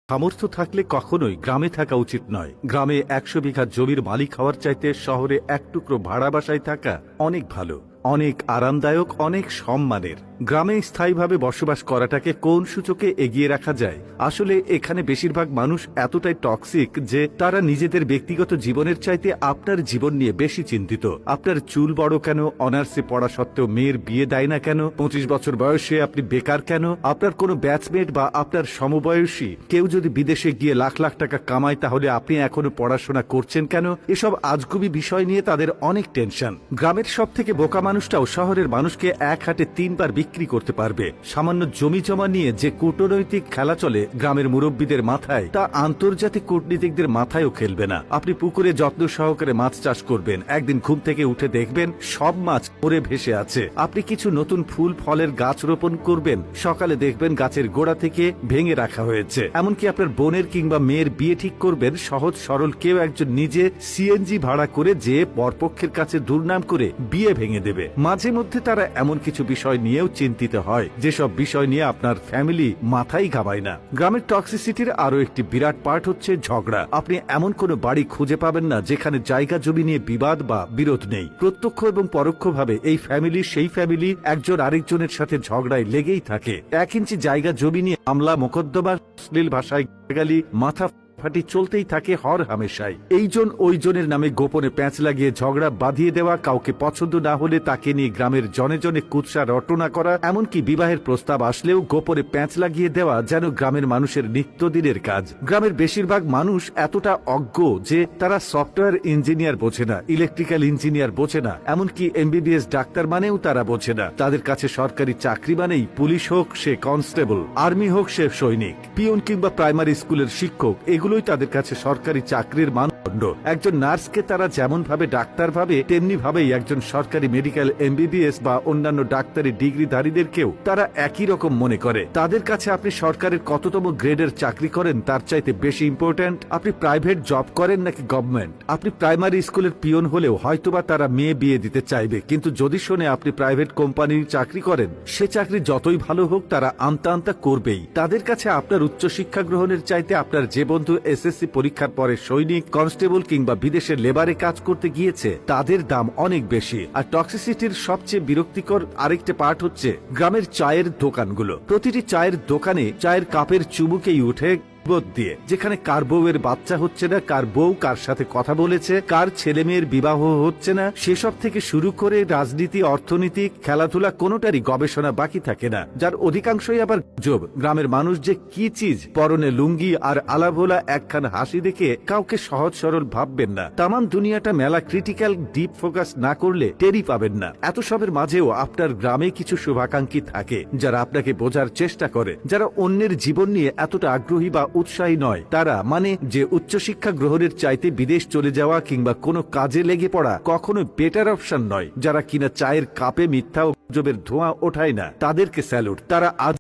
সামর্থ্য থাকলে কখনোই গ্রামে থাকা উচিত নয়। গ্রামে 100 বিঘা জমির মালিক হওয়ার চাইতে শহরে এক টুকরো ভাড়া বাসায় থাকা অনেক ভালো, অনেক আরামদায়ক, অনেক সম্মানের। গ্রামে স্থায়ীভাবে বসবাস করাটাকে কোন সূচকে এগিয়ে রাখা যায়? আসলে এখানে বেশিরভাগ মানুষ এতটাই টক্সিক যে তারা নিজেদের ব্যক্তিগত জীবনের চাইতে আপনার জীবন নিয়ে বেশি চিন্তিত। আপনার চুল বড় কেন, অনার্সে পড়া সত্ত্বেও মেয়ের বিয়ে দেয় না কেন, 25 বছর বয়সে আপনি বেকার কেন, আপনার কোনো ব্যাচমেট বা আপনার সমবয়সী কেউ যদি বিদেশে গিয়ে লাখ লাখ টাকা কামায় তাহলে আপনি এখনো পড়াশোনা করছেন কেন, এসব আজগুবি বিষয় নিয়ে তাদের অনেক টেনশন। গ্রামের সব থেকে বোকা মানুষটাও শহরের মানুষকে এক হাটে 3 বার বিক্রি করতে পারবে। সামান্য জমি জমা নিয়ে যে কূটনৈতিক খেলা চলে গ্রামের মুরব্বীদের মাথায়, তা আন্তর্জাতিক কূটনীতিকদের মাথায়ও খেলবে না। আপনি পুকুরে যত্ন সহকারে মাছ চাষ করবেন, একদিন ঘুম থেকে উঠে দেখবেন সব মাছ পড়ে ভেসে আছে। আপনি কিছু নতুন ফুল ফলের গাছ রোপণ করবেন, সকালে দেখবেন গাছের গোড়া থেকে ভেঙে রাখা হয়েছে। এমনকি আপনার বোনের কিংবা মেয়ের বিয়ে ঠিক করবেন, সহজ সরল কেউ একজন নিজে সিএনজি ভাড়া করে যে বরপক্ষের কাছে দুর্নাম করে বিয়ে ভেঙে দেবে। মাঝে মধ্যে তারা এমন কিছু বিষয় নিয়েও চিন্তিত হয় যেসব বিষয় নিয়ে আপনার ফ্যামিলি মাথায় ঘামায় না। গ্রামের টক্সিসিটির আরো একটি বিরাট পার্ট হচ্ছে ঝগড়া। আপনি এমন কোনো বাড়ি খুঁজে পাবেন না যেখানে জায়গা জমি নিয়ে বিবাদ বা বিরোধ নেই। প্রত্যক্ষ এবং পরোক্ষভাবে এই ফ্যামিলি সেই ফ্যামিলি একজন আরেকজনের সাথে ঝগড়ায় লেগেই থাকে। 1 ইঞ্চি জায়গা জমি নিয়ে মামলা মোকদ্দমা, অশ্লীল ভাষায় গালি, মাথা ফাটি চলতেই থাকে হর হামেশাই। এইজন ওইজনের নামে গোপনে প্যাঁচ লাগিয়ে ঝগড়া বাঁধিয়ে দেওয়া, কাউকে পছন্দ না হলে তাকে নিয়ে গ্রামের জনে জনে কুৎসা রটনা করা, এমনকি বিবাহের প্রস্তাব আসলেও গোপনে প্যাঁচ লাগিয়ে দেওয়া যেন গ্রামের মানুষের নিত্যদিনের কাজ। গ্রামের বেশিরভাগ মানুষ এতটা অজ্ঞ যে তারা সফটওয়্যার ইঞ্জিনিয়ার বোঝে না, ইলেকট্রিক্যাল ইঞ্জিনিয়ার বোঝে না, এমনকি এমবিবিএস ডাক্তার মানেও তারা বোঝে না। তাদের কাছে সরকারি চাকরি মানেই পুলিশ হোক সে কনস্টেবল, আর্মি হোক সে সৈনিক, পিয়ন কিংবা প্রাইমারি স্কুলের শিক্ষক, এগুলোই তাদের কাছে সরকারি চাকরির মানদণ্ড। একজন নার্সকে তারা যেমন ভাবে ডাক্তার ভাবে, তেমনি ভাবেই একজন সরকারি মেডিকেল এমবিবিএস বা অন্যান্য ডাক্তারি ডিগ্রিধারীদেরকেও তারা একই রকম মনে করে। তাদের কাছে আপনি সরকারের কততম গ্রেডের চাকরি করেন তার চাইতে বেশি ইম্পর্ট্যান্ট আপনি প্রাইভেট জব করেন নাকি গভর্নমেন্ট। আপনি প্রাইমারি স্কুলের পিয়ন হলেও হয়তোবা তারা মেয়ে বিয়ে দিতে চাইবে, কিন্তু যদি শোনে আপনি প্রাইভেট কোম্পানির চাকরি করেন, সে চাকরি যতই ভালো হোক তারা আমতা আমতা করবেই। তাদের কাছে আপনার উচ্চশিক্ষা গ্রহণের চাইতে আপনার যে বন্ধু এসএসসি পরীক্ষার পরে সৈনিক, কনস্টেবল কিংবা বিদেশের লেবারে কাজ করতে গিয়েছে তাদের দাম অনেক বেশি। আর টক্সিসিটির সবচেয়ে বিরক্তিকর আরেকটা পার্ট হচ্ছে গ্রামের চায়ের দোকানগুলো। প্রতিটি চায়ের দোকানে চায়ের কাপের চুমুকেই উঠে দিয়ে, যেখানে কার বউয়ের বাচ্চা হচ্ছে না, কার বউ কার সাথে কথা বলেছে, কার ছেলে মেয়ের বিবাহ হচ্ছে না, সেসব থেকে শুরু করে রাজনীতি, অর্থনীতি, খেলাধুলা কোনোটারই গবেষণা বাকি থাকে না, যার অধিকাংশই আবার গুজব। গ্রামের মানুষ যে কি চিজ, পরনে লুঙ্গি আর আলাভোলা একখান হাসি দেখে কাউকে সহজ সরল ভাববেন না। তামান দুনিয়াটা মেলা ক্রিটিক্যাল ডিপ ফোকাস না করলে টেরই পাবেন না। এত সবের মাঝেও আপনার গ্রামে কিছু শুভাকাঙ্ক্ষী থাকে যারা আপনাকে বোঝার চেষ্টা করে, যারা অন্যের জীবন নিয়ে এতটা আগ্রহী বা উৎসাহী নয়। তারা মানে যে উচ্চশিক্ষা গ্রহণের চাইতে বিদেশ চলে যাওয়া কিংবা কোনো কাজে লেগে পড়া কখনো বেটার অপশন নয়। যারা কিনা চায়ের কাপে মিথ্যা ও গুজবের ধোঁয়া ওঠায় না, তাদেরকে স্যালুট। তারা আজ